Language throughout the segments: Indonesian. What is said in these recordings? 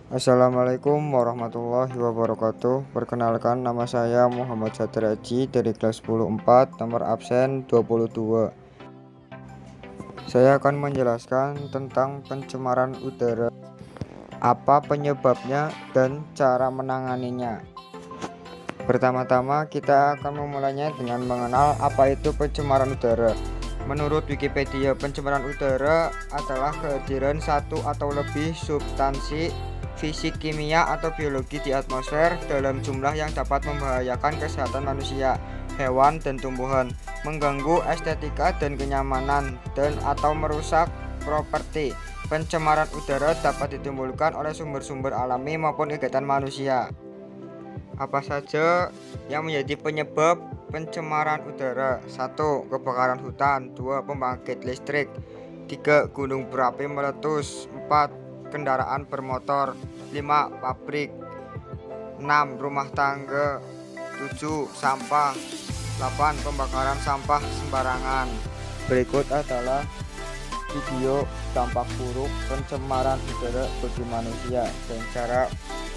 Assalamualaikum warahmatullahi wabarakatuh. Perkenalkan, nama saya Muhammad Satriaji dari kelas 10-4, nomor absen 22. Saya akan menjelaskan tentang pencemaran udara, apa penyebabnya dan cara menanganinya. Pertama-tama kita akan memulainya dengan mengenal apa itu pencemaran udara. Menurut Wikipedia, pencemaran udara adalah kehadiran satu atau lebih substansi fisik, kimia, atau biologi di atmosfer dalam jumlah yang dapat membahayakan kesehatan manusia, hewan, dan tumbuhan, mengganggu estetika dan kenyamanan, dan atau merusak properti. Pencemaran udara dapat ditimbulkan oleh sumber-sumber alami maupun kegiatan manusia. Apa saja yang menjadi penyebab pencemaran udara? 1. Kebakaran hutan. 2. Pembangkit listrik. 3. Gunung berapi meletus. 4. Kendaraan bermotor. 5. Pabrik. 6. Rumah tangga. 7. Sampah. 8. Pembakaran sampah sembarangan. Berikut adalah video dampak buruk pencemaran udara bagi manusia dan cara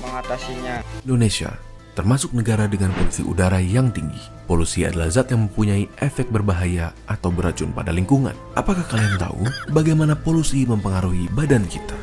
mengatasinya. Indonesia termasuk negara dengan polusi udara yang tinggi. Polusi adalah zat yang mempunyai efek berbahaya atau beracun pada lingkungan. Apakah kalian tahu bagaimana polusi mempengaruhi badan kita?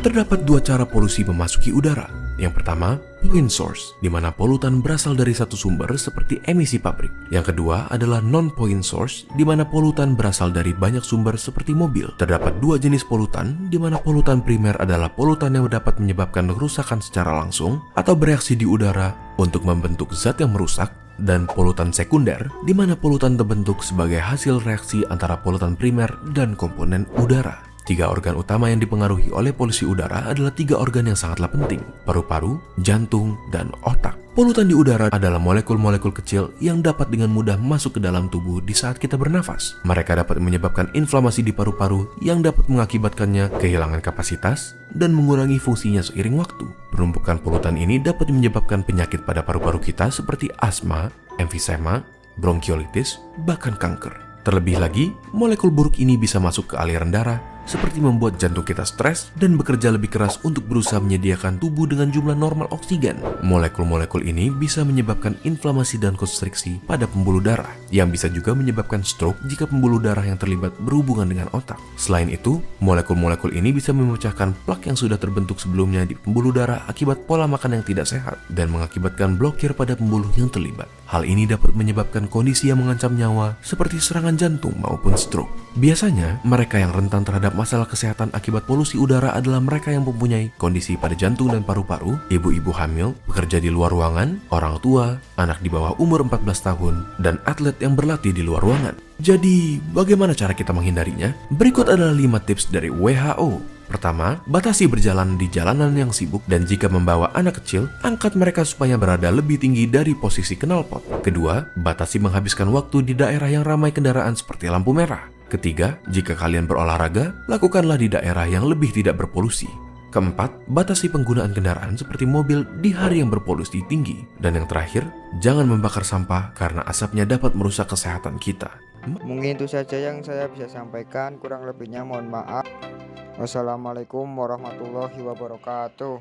Terdapat dua cara polusi memasuki udara. Yang pertama, point source, di mana polutan berasal dari satu sumber seperti emisi pabrik. Yang kedua adalah non-point source, di mana polutan berasal dari banyak sumber seperti mobil. Terdapat dua jenis polutan, di mana polutan primer adalah polutan yang dapat menyebabkan kerusakan secara langsung atau bereaksi di udara untuk membentuk zat yang merusak, dan polutan sekunder, di mana polutan terbentuk sebagai hasil reaksi antara polutan primer dan komponen udara. Tiga organ utama yang dipengaruhi oleh polusi udara adalah tiga organ yang sangatlah penting: paru-paru, jantung, dan otak. Polutan di udara adalah molekul-molekul kecil yang dapat dengan mudah masuk ke dalam tubuh di saat kita bernafas. Mereka dapat menyebabkan inflamasi di paru-paru yang dapat mengakibatkannya kehilangan kapasitas dan mengurangi fungsinya seiring waktu. Penumpukan polutan ini dapat menyebabkan penyakit pada paru-paru kita seperti asma, emfisema, bronkiolitis, bahkan kanker. Terlebih lagi, molekul buruk ini bisa masuk ke aliran darah, seperti membuat jantung kita stres dan bekerja lebih keras untuk berusaha menyediakan tubuh dengan jumlah normal oksigen. Molekul-molekul ini bisa menyebabkan inflamasi dan konstriksi pada pembuluh darah, yang bisa juga menyebabkan stroke jika pembuluh darah yang terlibat berhubungan dengan otak. Selain itu, molekul-molekul ini bisa memecahkan plak yang sudah terbentuk sebelumnya di pembuluh darah akibat pola makan yang tidak sehat dan mengakibatkan blokir pada pembuluh yang terlibat. Hal ini dapat menyebabkan kondisi yang mengancam nyawa seperti serangan jantung maupun stroke. Biasanya, mereka yang rentan terhadap masalah kesehatan akibat polusi udara adalah mereka yang mempunyai kondisi pada jantung dan paru-paru, ibu-ibu hamil, pekerja di luar ruangan, orang tua, anak di bawah umur 14 tahun, dan atlet yang berlatih di luar ruangan. Jadi, bagaimana cara kita menghindarinya? Berikut adalah 5 tips dari WHO. Pertama, batasi berjalan di jalanan yang sibuk, dan jika membawa anak kecil, angkat mereka supaya berada lebih tinggi dari posisi knalpot. Kedua, batasi menghabiskan waktu di daerah yang ramai kendaraan seperti lampu merah. Ketiga, jika kalian berolahraga, lakukanlah di daerah yang lebih tidak berpolusi. Keempat, batasi penggunaan kendaraan seperti mobil di hari yang berpolusi tinggi. Dan yang terakhir, jangan membakar sampah karena asapnya dapat merusak kesehatan kita. Mungkin itu saja yang saya bisa sampaikan, kurang lebihnya mohon maaf. Wassalamualaikum warahmatullahi wabarakatuh.